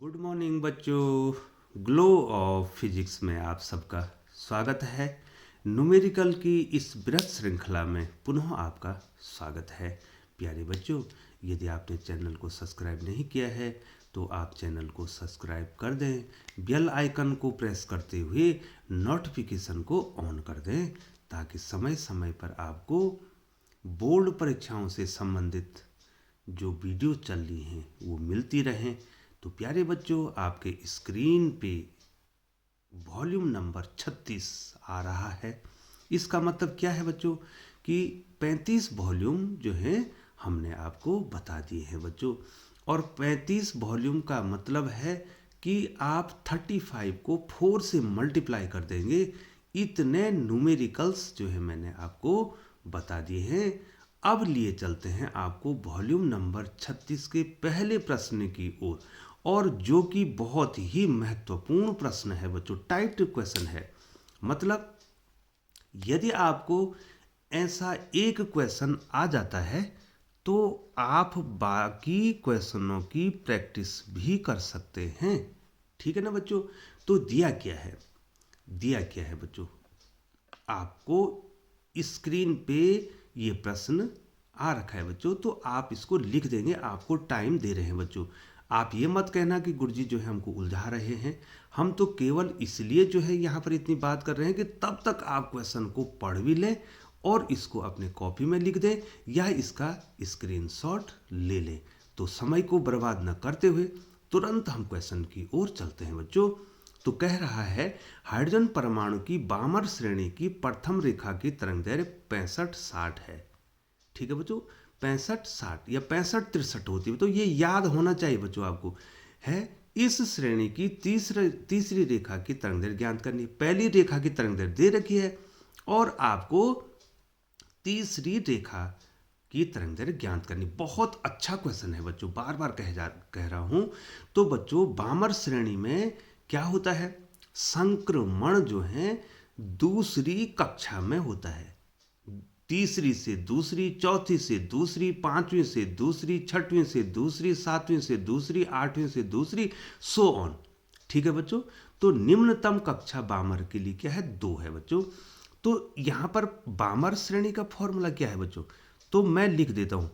Good morning बच्चों। Glow of physics में आप सबका स्वागत है। न्यूमेरिकल की इस बृहद श्रृंखला में पुनः आपका स्वागत है। प्यारे बच्चों, यदि आपने चैनल को सब्सक्राइब नहीं किया है तो आप चैनल को सब्सक्राइब कर दें, बेल आइकन को प्रेस करते हुए नोटिफिकेशन को ऑन कर दें ताकि समय समय पर आपको बोर्ड परीक्षाओं से संबंधित जो वीडियो चल रही हैं वो मिलती रहें। तो प्यारे बच्चों, आपके स्क्रीन पे वॉल्यूम नंबर 36 आ रहा है। इसका मतलब क्या है बच्चों कि 35 वॉल्यूम जो है हमने आपको बता दिए हैं बच्चों। और 35 वॉल्यूम का मतलब है कि आप 35 को 4 से मल्टीप्लाई कर देंगे। इतने न्यूमेरिकल्स जो है मैंने आपको बता दिए हैं। अब लिए चलते हैं आपको वॉल्यूम नंबर 36 के पहले प्रश्न की ओर, और जो कि बहुत ही महत्वपूर्ण प्रश्न है बच्चों, टाइप क्वेश्चन है। मतलब यदि आपको ऐसा एक क्वेश्चन आ जाता है तो आप बाकी क्वेश्चनों की प्रैक्टिस भी कर सकते हैं। ठीक है ना बच्चों? तो दिया क्या है बच्चों, आपको स्क्रीन पे ये प्रश्न आ रखा है बच्चों, तो आप इसको लिख देंगे। आपको टाइम दे रहे हैं बच्चों। आप ये मत कहना कि गुरुजी जो है हमको उलझा रहे हैं। हम तो केवल इसलिए जो है यहाँ पर इतनी बात कर रहे हैं कि तब तक आप क्वेश्चन को पढ़ भी लें और इसको अपने कॉपी में लिख दें या इसका स्क्रीनशॉट ले लें। तो समय को बर्बाद न करते हुए तुरंत हम क्वेश्चन की ओर चलते हैं बच्चों। तो कह रहा है, हाइड्रोजन परमाणु की बामर श्रेणी की प्रथम रेखा की तरंगदैर्घ्य 65-60 है। ठीक है बच्चों, 65-60 या 65-63 होती है, तो ये याद होना चाहिए बच्चों आपको। है इस श्रेणी की तीसरी रेखा की तरंगदैर्घ्य ज्ञात करनी। पहली रेखा की तरंगदैर्घ्य दे रखी है और आपको तीसरी रेखा की तरंगदैर्घ्य ज्ञात करनी। बहुत अच्छा क्वेश्चन है बच्चों, बार बार कह रहा हूं। तो बच्चों, बामर श्रेणी में क्या होता है, संक्रमण जो है दूसरी कक्षा में होता है। तीसरी से दूसरी, चौथी से दूसरी, पांचवी से दूसरी, छठवीं से दूसरी, सातवीं से दूसरी, आठवीं से दूसरी, सो ऑन। ठीक है बच्चों? तो निम्नतम कक्षा बामर के लिए क्या है, 2 है बच्चों। तो यहां पर बामर श्रेणी का फॉर्मूला क्या है बच्चों, तो मैं लिख देता हूं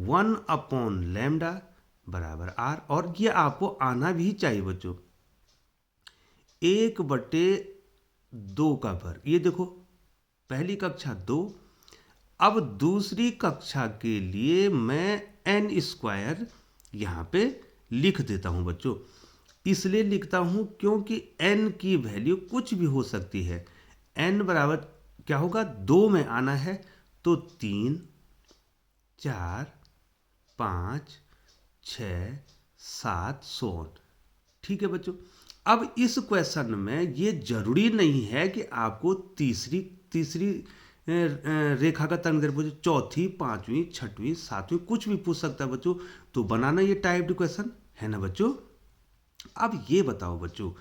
1/λ बराबर आर, और ये आपको आना भी चाहिए बच्चों, 1/2 का वर्ग। ये देखो, पहली कक्षा 2। अब दूसरी कक्षा के लिए मैं n² यहां पे लिख देता हूं बच्चों। इसलिए लिखता हूं क्योंकि n की वैल्यू कुछ भी हो सकती है। n बराबर क्या होगा, 2 में आना है तो 3, 4, 5, 6, 7, सो ऑन। ठीक है बच्चों? अब इस क्वेश्चन में ये जरूरी नहीं है कि आपको तीसरी तीसरी रेखा का तरंगदैर्घ्य पूछे, चौथी, पांचवी, छठवीं, सातवीं, कुछ भी पूछ सकता है बच्चों। तो बनाना ये टाइप्ड क्वेश्चन है ना बच्चों। अब ये बताओ बच्चों,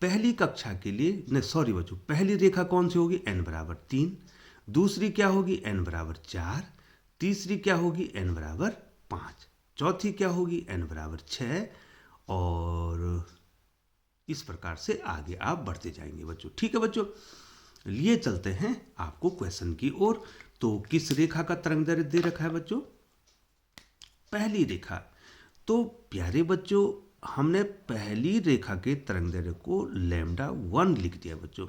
पहली कक्षा के लिए नहीं, सॉरी बच्चों, पहली रेखा कौन सी होगी, n बराबर 3। दूसरी क्या होगी, n बराबर 4। तीसरी क्या होगी, n बराबर 5। चौथी क्या होगी, n बराबर 6। और इस प्रकार से आगे आप बढ़ते जाएंगे बच्चों। ठीक है बच्चों, लिए चलते हैं आपको क्वेश्चन की ओर। तो किस रेखा का तरंगदैर्घ्य दे रखा है बच्चों, पहली रेखा। तो प्यारे बच्चों, हमने पहली रेखा के तरंगदैर्घ्य को λ1 लिख दिया बच्चों।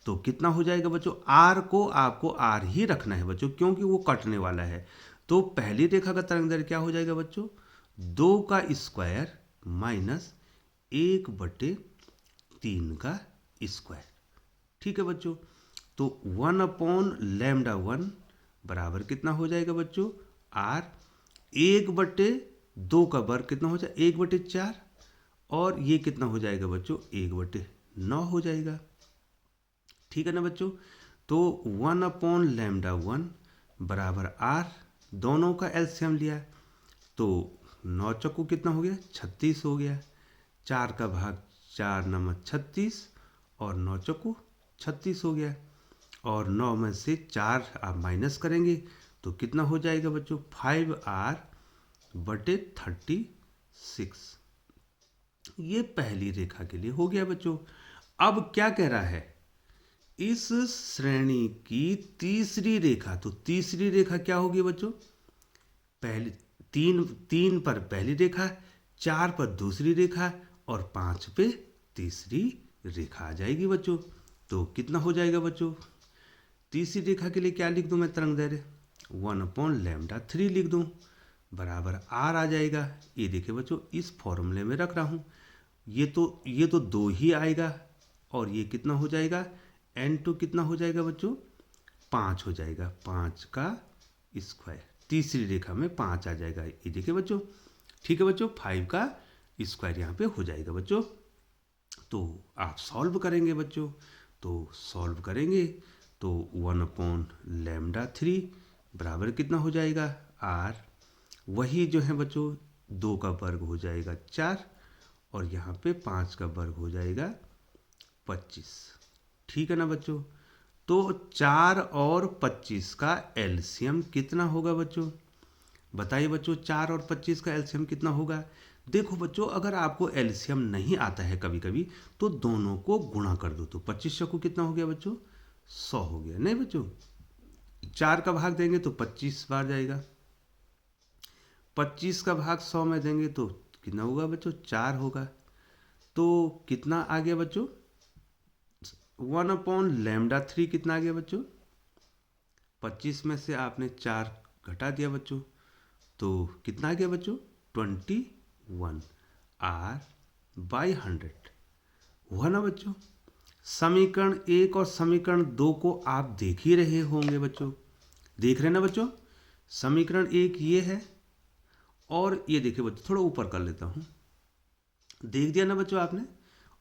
तो कितना हो जाएगा बच्चों, आर को आपको आर ही रखना है बच्चों क्योंकि वो कटने वाला है। तो पहली रेखा का तरंगदैर्घ्य क्या हो जाएगा बच्चों, 2 का स्क्वायर माइनस 1/3 का स्क्वायर। ठीक है बच्चों? तो 1/λ1 बराबर कितना हो जाएगा बच्चों, आर। 1/2 का वर्ग कितना हो जाएगा, 1/4। और ये कितना हो जाएगा बच्चों, 1/9 हो जाएगा। ठीक है ना बच्चों? तो 1/λ1 बराबर आर, दोनों का एलसीएम लिया तो 9 चक्कू कितना हो गया, 36 हो गया। 4 का भाग 4 नमक 36 और 9 चक्कू 36 हो गया। और 9 में से 4 आप माइनस करेंगे तो कितना हो जाएगा बच्चों, 5r/36। ये पहली रेखा के लिए हो गया बच्चों। अब क्या कह रहा है, इस श्रेणी की तीसरी रेखा, तो तीसरी रेखा क्या होगी बच्चों, पहली तीन तीन पर पहली रेखा, 4 पर दूसरी रेखा और 5 पे तीसरी रेखा आ जाएगी बच्चों। तो कितना हो जाएगा बच्चों, तीसरी रेखा के लिए क्या लिख दूं मैं तरंग दैर्घ्य, 1/λ3 लिख दूं, बराबर r आ जाएगा। ये देखिए बच्चों, इस फॉर्मूले में रख रहा हूँ। ये तो 2 ही आएगा और ये कितना हो जाएगा, n2 कितना हो जाएगा बच्चों, 5 हो जाएगा, 5 का स्क्वायर। तीसरी रेखा में 5 आ जाएगा, ये देखिए बच्चों। ठीक है बच्चों, 5 का स्क्वायर यहाँ पे हो जाएगा बच्चों। तो आप सॉल्व करेंगे बच्चों, तो सॉल्व करेंगे तो 1/λ3 बराबर कितना हो जाएगा, r, वही जो है बच्चों 2 का वर्ग हो जाएगा 4 और यहाँ पे 5 का वर्ग हो जाएगा 25। ठीक है ना बच्चों। तो 4 और 25 का एलसीएम कितना होगा बच्चों, बताइए बच्चों, 4 और 25 का एलसीएम कितना होगा। देखो बच्चों, अगर आपको एलसीएम नहीं आता है कभी कभी तो दोनों को गुणा कर दो, तो 25 को कितना हो गया बच्चों, 100 हो गया। नहीं बच्चों, 4 का भाग देंगे तो 25 बार जाएगा, 25 का भाग 100 में देंगे तो कितना होगा बच्चों, 4 होगा। तो कितना आ गया बच्चों, 1/λ3 कितना आ गया बच्चों, 25 में से आपने 4 घटा दिया बच्चों, तो कितना आ गया बच्चों, 21 r/100 हुआ ना बच्चों। समीकरण 1 और समीकरण 2 को आप देख ही रहे होंगे बच्चों, देख रहे हैं ना बच्चों। समीकरण 1 ये है और ये देखिए बच्चों, थोड़ा ऊपर कर लेता हूँ, देख दिया ना बच्चों आपने।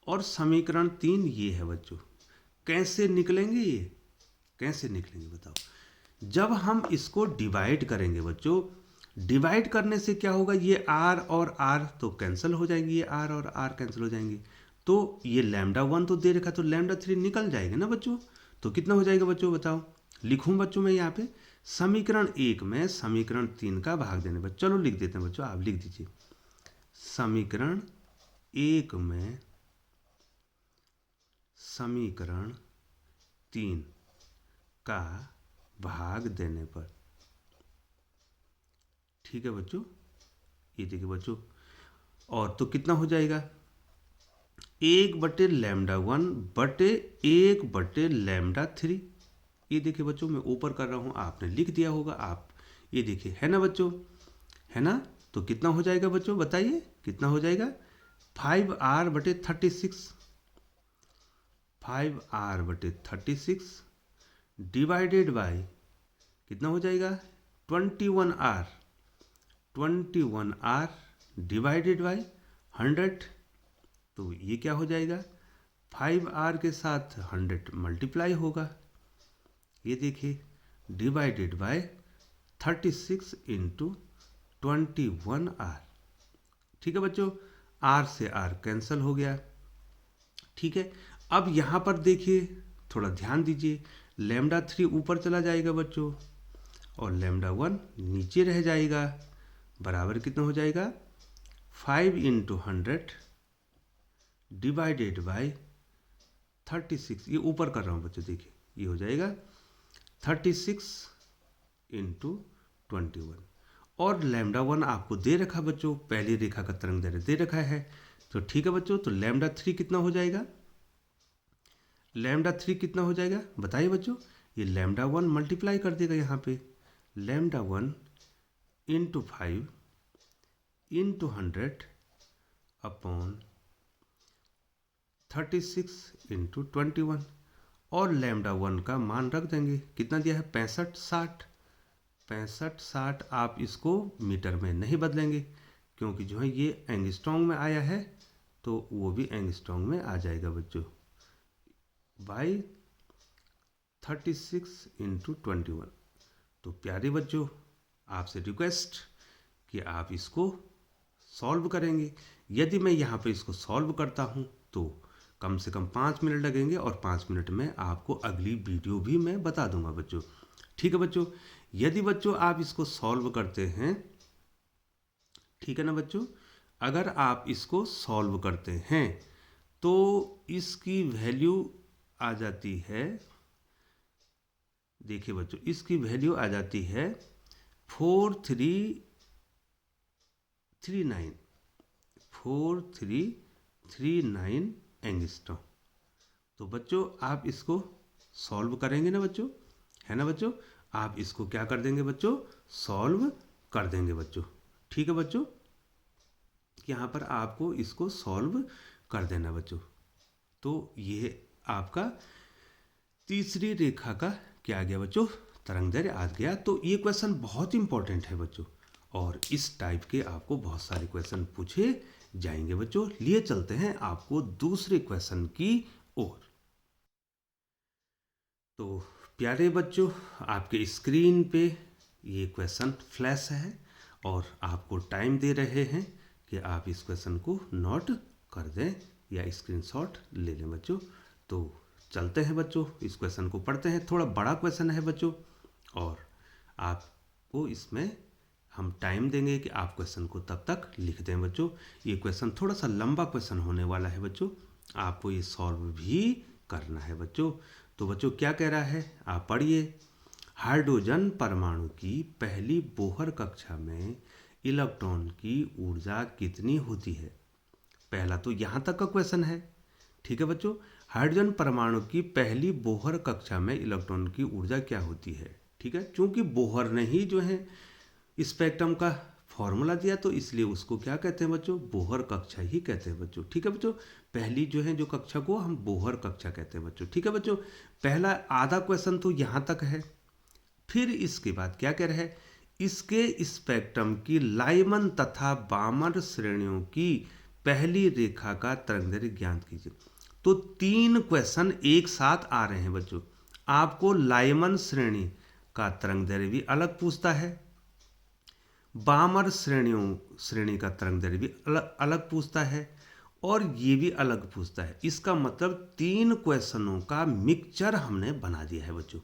और समीकरण 3 ये है बच्चों। कैसे निकलेंगे ये, कैसे निकलेंगे बताओ, जब हम इसको डिवाइड करेंगे बच्चों, डिवाइड करने से क्या होगा, ये r और r तो कैंसिल हो जाएंगे, ये r और r कैंसिल हो जाएंगे, तो ये λ1 तो दे रखा, तो λ3 निकल जाएगा ना बच्चों। तो कितना हो जाएगा बच्चों बताओ, लिखूं बच्चों मैं यहाँ पे, समीकरण 1 में समीकरण 3 का भाग देने पर, चलो लिख देते हैं बच्चों, आप लिख दीजिए। समीकरण 1 में समीकरण 3 का भाग देने पर, ठीक है बच्चों, ये देखिए बच्चों, और तो कितना हो जाएगा, 1/λ1 बटे 1/λ3। ये देखिए बच्चों, मैं ऊपर कर रहा हूँ, आपने लिख दिया होगा, आप ये देखिए, है ना बच्चों, है ना। तो कितना हो जाएगा बच्चों, बताइए कितना हो जाएगा, 5r/36, 5r/36 डिवाइडेड बाय कितना हो जाएगा, 21r, 21r डिवाइडेड बाय 100। तो ये क्या हो जाएगा, 5r के साथ 100 मल्टीप्लाई होगा, ये देखिए, डिवाइडेड बाय 36 इंटू 21r। ठीक है बच्चों, r से r कैंसिल हो गया। ठीक है, अब यहाँ पर देखिए, थोड़ा ध्यान दीजिए, λ3 ऊपर चला जाएगा बच्चों और λ1 नीचे रह जाएगा, बराबर कितना हो जाएगा, 5 इंटू 100 डिवाइडेड बाय 36, ये ऊपर कर रहा हूँ बच्चों, देखिए ये हो जाएगा 36 इंटू 21। और λ1 आपको दे रखा बच्चों, पहली रेखा का तरंग दैर्घ्य दे रखा है, तो ठीक है बच्चों। तो λ3 कितना हो जाएगा, λ3 कितना हो जाएगा बताइए बच्चों, ये λ1 मल्टीप्लाई कर देगा यहाँ पे, λ1 इंटू 5 इंटू 100 अपॉन 36 इंटू 21, और λ1 का मान रख देंगे, कितना दिया है, 65 60। आप इसको मीटर में नहीं बदलेंगे क्योंकि जो है ये एंगस्ट्रॉन्ग में आया है, तो वो भी एंगस्ट्रॉन्ग में आ जाएगा बच्चों, बाई 36 इंटू 21। तो प्यारे बच्चों, आपसे रिक्वेस्ट कि आप इसको सॉल्व करेंगे। यदि मैं यहाँ पे इसको सॉल्व करता हूँ तो कम से कम 5 मिनट लगेंगे और 5 मिनट में आपको अगली वीडियो भी मैं बता दूंगा बच्चों। ठीक है बच्चों, यदि बच्चों आप इसको सॉल्व करते हैं, ठीक है ना बच्चों, अगर आप इसको सॉल्व करते हैं तो इसकी वैल्यू आ जाती है, देखिए बच्चों, इसकी वैल्यू आ जाती है 4339, 4339 एंगस्ट्रॉम। तो बच्चों आप इसको सॉल्व करेंगे ना बच्चों, है ना बच्चों, आप इसको क्या कर देंगे बच्चों, सॉल्व कर देंगे बच्चों। ठीक है बच्चों, यहाँ पर आपको इसको सॉल्व कर देना बच्चों। तो ये आपका तीसरी रेखा का क्या आ गया बच्चों, तरंगदैर्घ्य आ गया। तो ये क्वेश्चन बहुत इंपॉर्टेंट है बच्चों, और इस टाइप के आपको बहुत सारे क्वेश्चन पूछे जाएंगे बच्चों। लिए चलते हैं आपको दूसरे क्वेश्चन की ओर। तो प्यारे बच्चों, आपके स्क्रीन पे ये क्वेश्चन फ्लैश है और आपको टाइम दे रहे हैं कि आप इस क्वेश्चन को नोट कर दें या स्क्रीनशॉट ले लें बच्चों। तो चलते हैं बच्चों, इस क्वेश्चन को पढ़ते हैं। थोड़ा बड़ा क्वेश्चन है बच्चों, और आपको इसमें हम टाइम देंगे कि आप क्वेश्चन को तब तक लिख दें बच्चों। ये क्वेश्चन थोड़ा सा लंबा क्वेश्चन होने वाला है बच्चों, आपको ये सॉल्व भी करना है बच्चों। तो बच्चों क्या कह रहा है, आप पढ़िए। हाइड्रोजन परमाणु की पहली बोहर कक्षा में इलेक्ट्रॉन की ऊर्जा कितनी होती है। पहला तो यहाँ तक का क्वेश्चन है, ठीक है बच्चों। हाइड्रोजन परमाणु की पहली बोहर कक्षा में इलेक्ट्रॉन की ऊर्जा क्या होती है, ठीक है। चूंकि बोहर ने ही जो है स्पेक्ट्रम का फॉर्मूला दिया, तो इसलिए उसको क्या कहते हैं बच्चों, बोहर कक्षा ही कहते हैं बच्चों। ठीक है बच्चों, पहली जो है जो कक्षा को हम बोहर कक्षा कहते हैं बच्चों। ठीक है बच्चों, पहला आधा क्वेश्चन तो यहाँ तक है। फिर इसके बाद क्या कह रहे हैं, इसके स्पेक्ट्रम की लाइमन तथा बामर श्रेणियों की पहली रेखा का तरंगदैर्घ्य ज्ञात कीजिए। तो 3 क्वेश्चन एक साथ आ रहे हैं बच्चों। आपको लाइमन श्रेणी का तरंगदैर्घ्य भी अलग पूछता है, बामर श्रेणी का तरंगदैर्घ्य भी अलग पूछता है, और ये भी अलग पूछता है। इसका मतलब 3 क्वेश्चनों का मिक्सचर हमने बना दिया है बच्चों।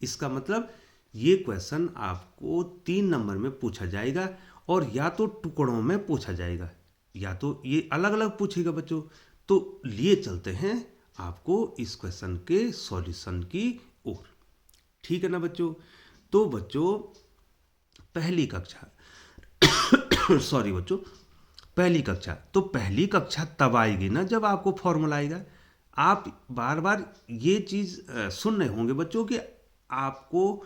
इसका मतलब ये क्वेश्चन आपको 3 नंबर में पूछा जाएगा, और या तो टुकड़ों में पूछा जाएगा या तो ये अलग अलग पूछेगा बच्चों। तो लिए चलते हैं आपको इस क्वेश्चन के सॉल्यूशन की ओर, ठीक है ना बच्चों। तो बच्चों पहली कक्षा सॉरी बच्चों, पहली कक्षा, तो पहली कक्षा तब आएगी ना जब आपको फॉर्मूला आएगा। आप बार बार ये चीज़ सुन रहे होंगे बच्चों कि आपको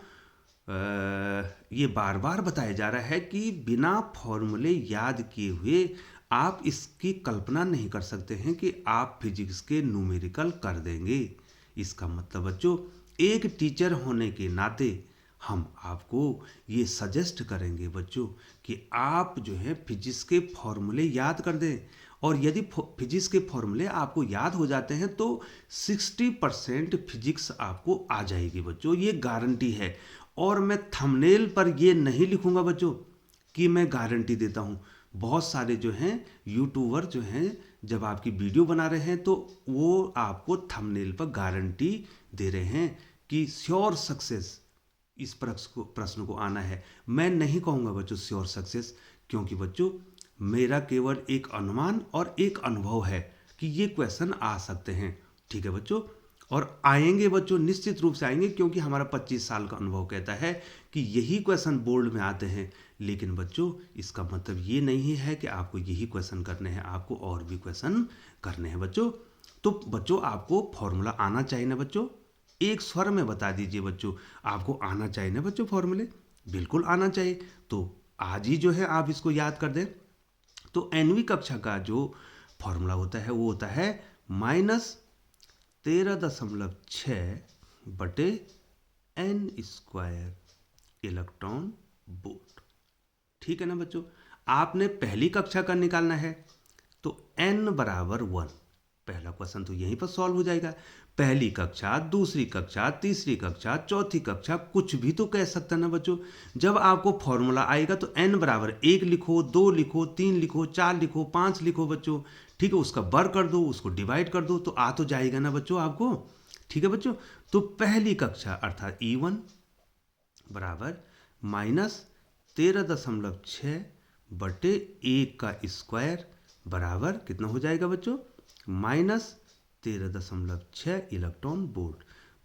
ये बार बार बताया जा रहा है कि बिना फॉर्मूले याद किए हुए आप इसकी कल्पना नहीं कर सकते हैं कि आप फिजिक्स के न्यूमेरिकल कर देंगे। इसका मतलब बच्चों, एक टीचर होने के नाते हम आपको ये सजेस्ट करेंगे बच्चों कि आप जो है फिजिक्स के फॉर्मूले याद कर दें। और यदि फिजिक्स के फॉर्मूले आपको याद हो जाते हैं तो 60% फिजिक्स आपको आ जाएगी बच्चों, ये गारंटी है। और मैं थंबनेल पर ये नहीं लिखूंगा बच्चों कि मैं गारंटी देता हूँ। बहुत सारे जो हैं यूट्यूबर जो हैं जब आपकी वीडियो बना रहे हैं तो वो आपको थंबनेल पर गारंटी दे रहे हैं कि श्योर सक्सेस इस प्रश्न को आना है। मैं नहीं कहूँगा बच्चों श्योर सक्सेस, क्योंकि बच्चों मेरा केवल एक अनुमान और एक अनुभव है कि ये क्वेश्चन आ सकते हैं। ठीक है बच्चों, और आएंगे बच्चों, निश्चित रूप से आएंगे, क्योंकि हमारा 25 साल का अनुभव कहता है कि यही क्वेश्चन बोर्ड में आते हैं। लेकिन बच्चों इसका मतलब ये नहीं है कि आपको यही क्वेश्चन करने हैं, आपको और भी क्वेश्चन करने हैं बच्चों। तो बच्चों आपको फॉर्मूला आना चाहिए ना बच्चों, एक स्वर में बता दीजिए बच्चों, आपको आना चाहिए ना बच्चों फॉर्मूले, बिल्कुल आना चाहिए। तो आज ही जो है आप इसको याद कर दें। तो एनवीं कक्षा का जो फॉर्मूला होता है वो होता है -13.6 बटे n² इलेक्ट्रॉन वोल्ट। ठीक है ना बच्चों, आपने पहली कक्षा का निकालना है तो n बराबर 1। पहला क्वेश्चन तो यहीं पर सॉल्व हो जाएगा। पहली कक्षा, दूसरी कक्षा, तीसरी कक्षा, चौथी कक्षा, कुछ भी तो कह सकते हैं ना बच्चों। जब आपको फॉर्मूला आएगा तो n बराबर 1 लिखो, 2 लिखो, 3 लिखो, 4 लिखो, 5 लिखो बच्चों। ठीक है, उसका वर्ग कर दो, उसको डिवाइड कर दो, तो आ तो जाएगा ना बच्चों आपको। ठीक है बच्चों, तो पहली कक्षा अर्थात E1 बराबर -13.6 बटे 1 का स्क्वायर बराबर कितना हो जाएगा बच्चों, -13.6 इलेक्ट्रॉन वोल्ट।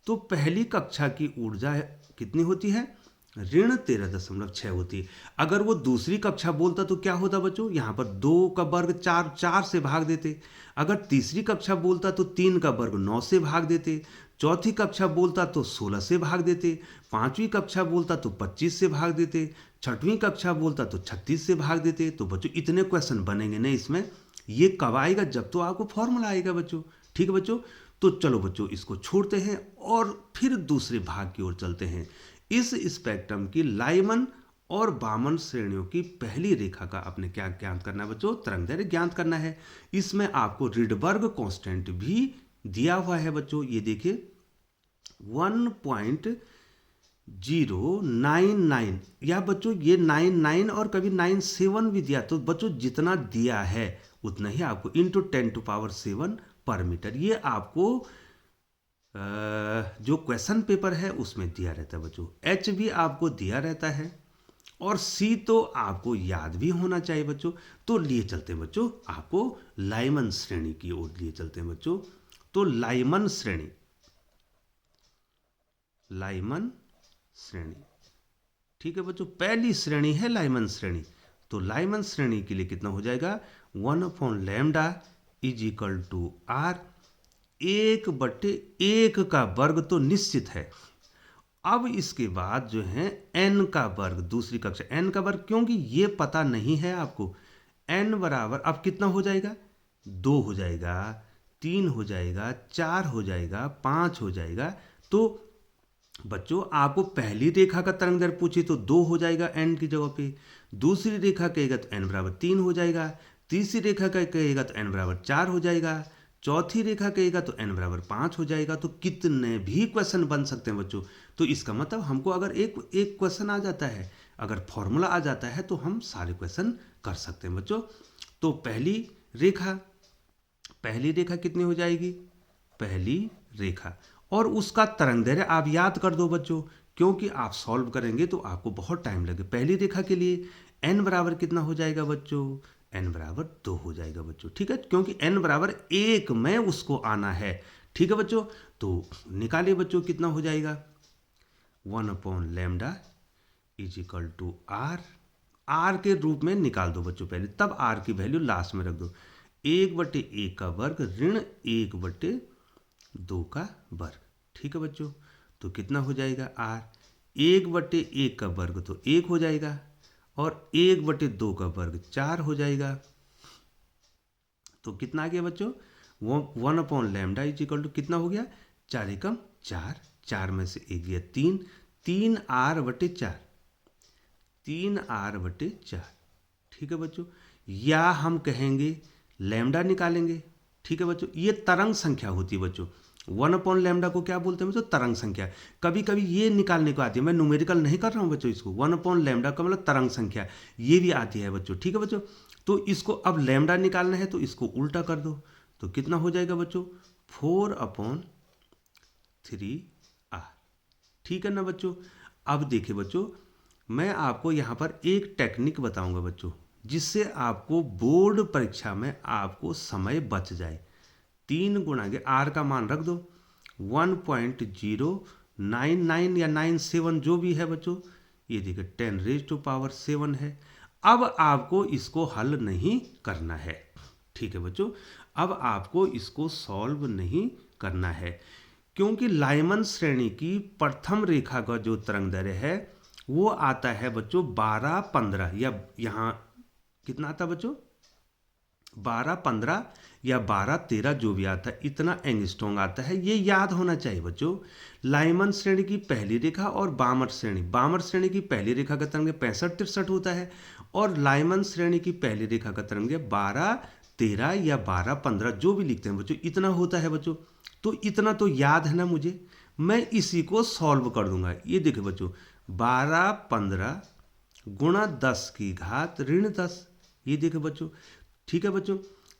तो पहली कक्षा की ऊर्जा कितनी होती है, -13.6 होती है। अगर वो दूसरी कक्षा बोलता तो क्या होता बच्चों, यहाँ पर 2 का वर्ग 4 से भाग देते। अगर तीसरी कक्षा बोलता तो 3 का वर्ग 9 से भाग देते। चौथी कक्षा बोलता तो 16 से भाग देते। पांचवी कक्षा बोलता तो 25 से भाग देते। छठवीं कक्षा बोलता तो 36 से भाग देते। तो बच्चों इतने क्वेश्चन बनेंगे नहीं इसमें। ये कब आएगा, जब तो आपको फॉर्मूला आएगा बच्चों। ठीक है बच्चों, तो चलो बच्चों इसको छोड़ते हैं और फिर दूसरे भाग की ओर चलते हैं। इस स्पेक्ट्रम की लाइमन और बामन श्रेणियों की पहली रेखा का आपने क्या ज्ञात करना है बच्चों, तरंगदैर्घ्य ज्ञात करना है। इसमें आपको रिडबर्ग कांस्टेंट भी दिया हुआ है बच्चों। ये देखिए 1.099, या बच्चों ये 99 और कभी 97 भी दिया। तो बच्चों जितना दिया है उतना ही आपको इंटू 10⁻7 पर मीटर, ये आपको जो क्वेश्चन पेपर है उसमें दिया रहता है बच्चों। एच भी आपको दिया रहता है और सी तो आपको याद भी होना चाहिए बच्चों। तो लिए चलते हैं बच्चों आपको लाइमन श्रेणी की ओर लिए चलते हैं बच्चों। तो लाइमन श्रेणी, लाइमन श्रेणी, ठीक है बच्चों, पहली श्रेणी है लाइमन श्रेणी। तो लाइमन श्रेणी के लिए कितना हो जाएगा, 1/λ इज इक्वल टू आर, 1/1 का वर्ग तो निश्चित है। अब इसके बाद जो है n का वर्ग, दूसरी कक्षा n का वर्ग, क्योंकि ये पता नहीं है आपको। n बराबर अब कितना हो जाएगा, 2 हो जाएगा, 3 हो जाएगा, 4 हो जाएगा, 5 हो जाएगा। तो बच्चों आपको पहली रेखा का तरंगदैर्घ्य पूछे तो 2 हो जाएगा n की जगह पे। दूसरी रेखा कहेगा तो n बराबर 3 हो जाएगा। तीसरी रेखा का कहेगा तो n बराबर 4 हो जाएगा। चौथी रेखा कहेगा तो n बराबर 5 हो जाएगा। तो कितने भी क्वेश्चन बन सकते हैं बच्चों। तो इसका मतलब हमको अगर एक क्वेश्चन आ जाता है, अगर फॉर्मूला आ जाता है तो हम सारे क्वेश्चन कर सकते हैं बच्चों। तो पहली रेखा कितनी हो जाएगी, पहली रेखा, और उसका तरंगदैर्घ्य आप याद कर दो बच्चों, क्योंकि आप सॉल्व करेंगे तो आपको बहुत टाइम लगे। पहली रेखा के लिए n बराबर कितना हो जाएगा बच्चों, n बराबर 2 हो जाएगा बच्चों। ठीक है, क्योंकि n बराबर 1 में उसको आना है। ठीक है बच्चों, तो निकालिए बच्चों कितना हो जाएगा, 1/λ is equal to R, R के रूप में निकाल दो बच्चों पहले, तब आर की वैल्यू लास्ट में रख दो। 1/1 का वर्ग ऋण 1/2 का वर्ग। ठीक है बच्चों, तो कितना हो जाएगा आर, 1/1 का वर्ग तो 1 हो जाएगा और 1/2 का वर्ग 4 हो जाएगा। तो कितना आ गया बच्चों, 1/λ इज इक्वल टू कितना हो गया, 4 एकम 4, 4 में से 1 गया 3, 3r/4, 3r/4। ठीक है बच्चों, या हम कहेंगे लैम्डा निकालेंगे। ठीक है बच्चों, ये तरंग संख्या होती है बच्चों। 1/λ को क्या बोलते हैं बच्चों, तरंग संख्या। कभी कभी ये निकालने को आती है, मैं न्यूमेरिकल नहीं कर रहा हूँ बच्चों इसको। 1/λ का मतलब तरंग संख्या, ये भी आती है बच्चों। ठीक है बच्चों, तो इसको अब लैम्डा निकालना है तो इसको उल्टा कर दो, तो कितना हो जाएगा बच्चों, 4/3r। ठीक है ना बच्चों। अब देखिए बच्चों, मैं आपको यहाँ पर एक टेक्निक बताऊंगा बच्चों, जिससे आपको बोर्ड परीक्षा में आपको समय बच जाए। 3 गुणा के आर का मान रख दो, 1.099 या 97 जो भी है बच्चों, ये देखिए 10⁻7 है। अब आपको इसको हल नहीं करना है। ठीक है बच्चों, अब आपको इसको सॉल्व नहीं करना है, क्योंकि लाइमन श्रेणी की प्रथम रेखा का जो तरंगदैर्घ्य है वो आता है बच्चों 12-15, या यहाँ कितना आता है बच्चों, 12-15 या 12-13 जो भी आता है, इतना एंगस्ट्रॉम आता है। ये याद होना चाहिए बच्चों। लाइमन श्रेणी की पहली रेखा और बामर श्रेणी की पहली रेखा का तरंग 65-63 होता है, और लाइमन श्रेणी की पहली रेखा का तरंग 12-13 या 12-15 जो भी लिखते हैं बच्चों, इतना होता है बच्चों। तो इतना तो याद है ना मुझे, मैं इसी को सॉल्व कर दूंगा। ये देखिए बच्चों, 12-15 गुणा 10⁻10, ये देखिए बच्चों। ठीक है बच्चों,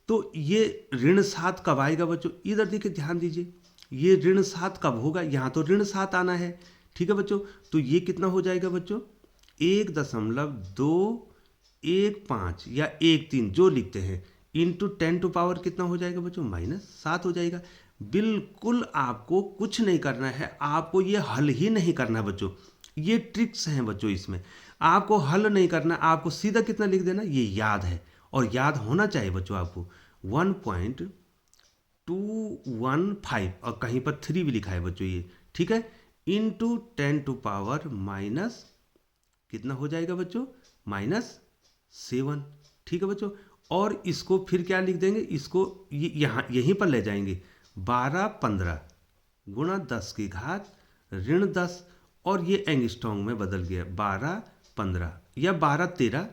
तो ये ऋण 7 कब आएगा बच्चों, इधर देखिए ध्यान दीजिए, ये ऋण 7 कब होगा, यहाँ तो ऋण 7 आना है। ठीक है बच्चों, तो ये कितना हो जाएगा बच्चों, 1.2 1 5 या 1 3 जो लिखते हैं, इंटू 10 कितना हो जाएगा बच्चों, -7 हो जाएगा। बिल्कुल आपको कुछ नहीं करना है, आपको ये हल ही नहीं करना है बच्चों। ये ट्रिक्स हैं बच्चों, इसमें आपको हल नहीं करना, आपको सीधा कितना लिख देना, ये याद है और याद होना चाहिए बच्चों आपको। 1.215 और कहीं पर 3 भी लिखा है बच्चों ये, ठीक है, इंटू 10 कितना हो जाएगा बच्चों, -7, ठीक है बच्चों। और इसको फिर क्या लिख देंगे, इसको यहाँ यहीं पर ले जाएंगे, 12 15 गुणा 10⁻10, और ये एंगस्ट्रॉन्ग में बदल गया 12 15 या 12 13,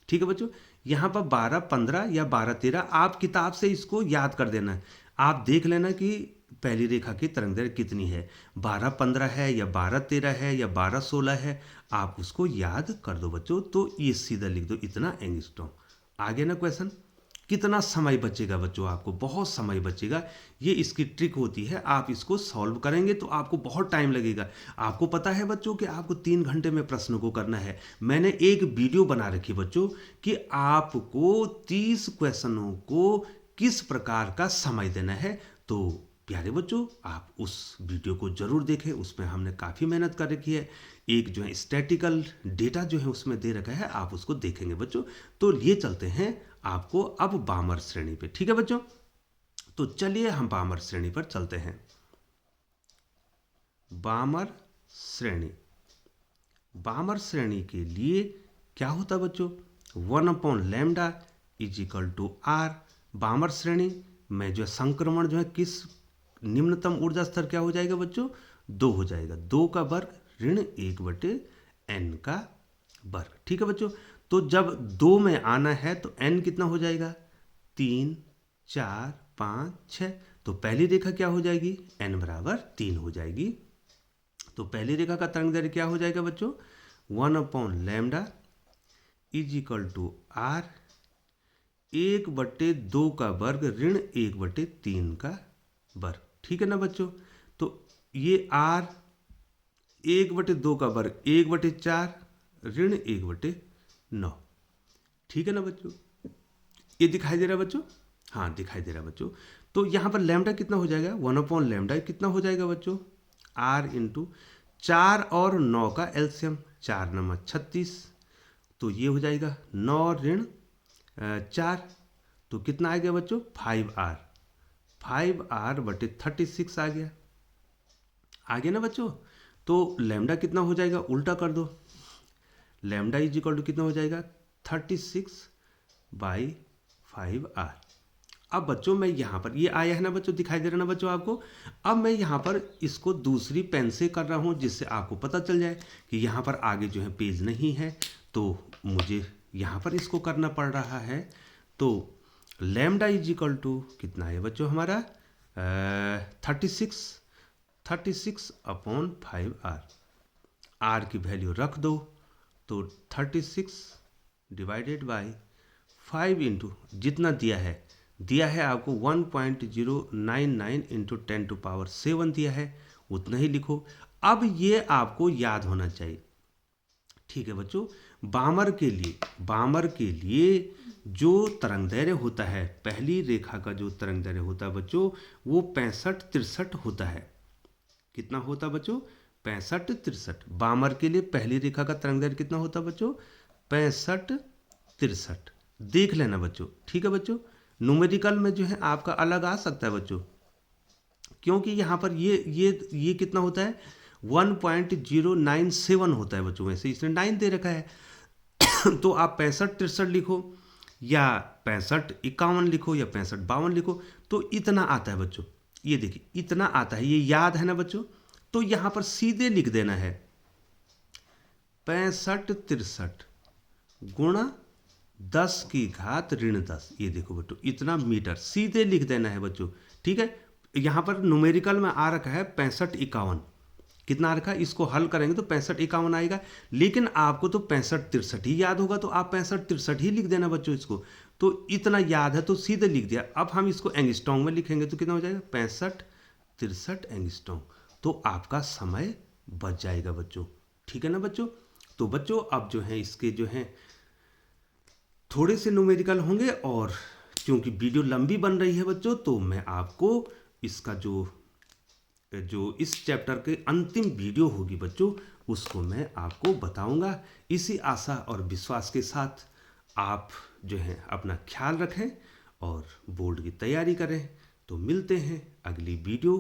ठीक है बच्चों। यहाँ पर 12 15 या 12 13 आप किताब से इसको याद कर देना है। आप देख लेना कि पहली रेखा की तरंगदैर्घ्य कितनी है, 12 15 है या 12 13 है या 12 16 है, आप उसको याद कर दो बच्चों। तो ये सीधा लिख दो, इतना एंगस्ट्रॉम। आगे ना क्वेश्चन, कितना समय बचेगा बच्चों, आपको बहुत समय बचेगा। ये इसकी ट्रिक होती है, आप इसको सॉल्व करेंगे तो आपको बहुत टाइम लगेगा। आपको पता है बच्चों कि आपको 3 घंटे में प्रश्न को करना है। मैंने एक वीडियो बना रखी बच्चों कि आपको 30 क्वेश्चनों को किस प्रकार का समय देना है। तो प्यारे बच्चों, आप उस वीडियो को जरूर देखें, उसमें हमने काफ़ी मेहनत कर रखी है। एक जो है स्टैटिकल डेटा जो है उसमें दे रखा है, आप उसको देखेंगे बच्चों। तो लिए चलते हैं आपको अब बामर श्रेणी पे, ठीक है बच्चों। तो चलिए हम बामर श्रेणी पर चलते हैं। बामर श्रेणी, बामर श्रेणी के लिए क्या होता है बच्चों, 1/λ = r। बामर श्रेणी में जो संक्रमण जो है किस निम्नतम ऊर्जा स्तर क्या हो जाएगा बच्चों, 2 हो जाएगा, 2 का वर्ग ऋण 1/n का वर्ग, ठीक है बच्चों। तो जब 2 में आना है तो n कितना हो जाएगा, 3 4 5 6। तो पहली रेखा क्या हो जाएगी, n = 3 हो जाएगी। तो पहली रेखा का तरंगदैर्घ्य क्या हो जाएगा बच्चों, 1/λ = r 1/2 का वर्ग ऋण 1/3 का वर्ग, ठीक है ना बच्चों। तो ये r 1/2 का वर्ग 1/4 ऋण 1/9, ठीक है ना बच्चों। ये दिखाई दे रहा है बच्चों, हाँ दिखाई दे रहा है बच्चों। तो यहाँ पर लैम्डा कितना हो जाएगा, 1/λ कितना हो जाएगा बच्चों, r × 4 और 9 का एलसीएम, 4 9 36। तो ये हो जाएगा 9 ऋण 4, तो कितना आ गया बच्चों, 5r, 5r/36 आ गया। आगे ना बच्चों, तो लैम्डा कितना हो जाएगा, उल्टा कर दो, लैम्डा = कितना हो जाएगा, 36/5r। अब बच्चों मैं यहाँ पर, ये आया है ना बच्चों, दिखाई दे रहा है ना बच्चों आपको। अब मैं यहाँ पर इसको दूसरी पेन से कर रहा हूँ, जिससे आपको पता चल जाए कि यहाँ पर आगे जो है पेज नहीं है, तो मुझे यहाँ पर इसको करना पड़ रहा है। तो लैम्डा = कितना है बच्चों हमारा, 36/5r। r की वैल्यू रख दो, तो 36/5 इंटू जितना दिया है आपको 1.099 × 10⁻7 दिया है, उतना ही लिखो। अब ये आपको याद होना चाहिए, ठीक है बच्चों। बामर के लिए जो तरंगदैर्घ्य होता है, पहली रेखा का जो तरंगदैर्घ्य होता है बच्चों, वो 65 63 होता है। कितना होता बच्चों, 65 63। बामर के लिए पहली रेखा का तरंगदैर्घ्य कितना होता बच्चों, 65 63। देख लेना बच्चों, ठीक है बच्चों। न्यूमेरिकल में जो है आपका अलग आ सकता है बच्चों, क्योंकि यहाँ पर ये कितना होता है, 1.097 होता है बच्चों। वैसे इसने 9 दे रखा है तो आप 65 63 लिखो या 65 51 लिखो या 65 52 लिखो, तो इतना आता है बच्चों। ये देखिए इतना आता है, ये याद है ना बच्चों। तो यहाँ पर सीधे लिख देना है 65 63 गुणा 10⁻10। ये देखो बच्चों, इतना मीटर सीधे लिख देना है बच्चों, ठीक है। यहाँ पर न्यूमेरिकल में आ रखा है 65 51, कितना आ रखा है, इसको हल करेंगे तो 65 51 आएगा। लेकिन आपको तो 65 63 ही याद होगा, तो आप 65 63 ही लिख देना बच्चों इसको। तो इतना याद है तो सीधे लिख दिया। अब हम इसको एंगस्ट्रॉन्ग में लिखेंगे तो कितना हो जाएगा, 65 63 एंगस्ट्रॉन्ग। तो आपका समय बच जाएगा बच्चों, ठीक है ना बच्चों। तो बच्चों अब जो है इसके जो है थोड़े से न्यूमेरिकल होंगे, और क्योंकि वीडियो लंबी बन रही है बच्चों, तो मैं आपको इसका जो जो इस चैप्टर के अंतिम वीडियो होगी बच्चों, उसको मैं आपको बताऊंगा। इसी आशा और विश्वास के साथ आप जो है अपना ख्याल रखें और बोर्ड की तैयारी करें। तो मिलते हैं अगली वीडियो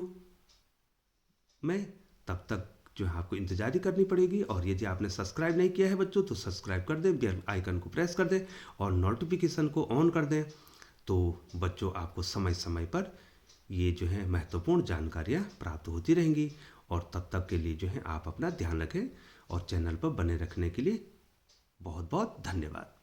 में, तब तक जो है आपको इंतजारी करनी पड़ेगी। और यदि आपने सब्सक्राइब नहीं किया है बच्चों, तो सब्सक्राइब कर दें, बेल आइकन को प्रेस कर दें और नोटिफिकेशन को ऑन कर दें। तो बच्चों आपको समय समय पर ये जो है महत्वपूर्ण जानकारियाँ प्राप्त होती रहेंगी। और तब तक के लिए जो है आप अपना ध्यान रखें, और चैनल पर बने रखने के लिए बहुत बहुत धन्यवाद।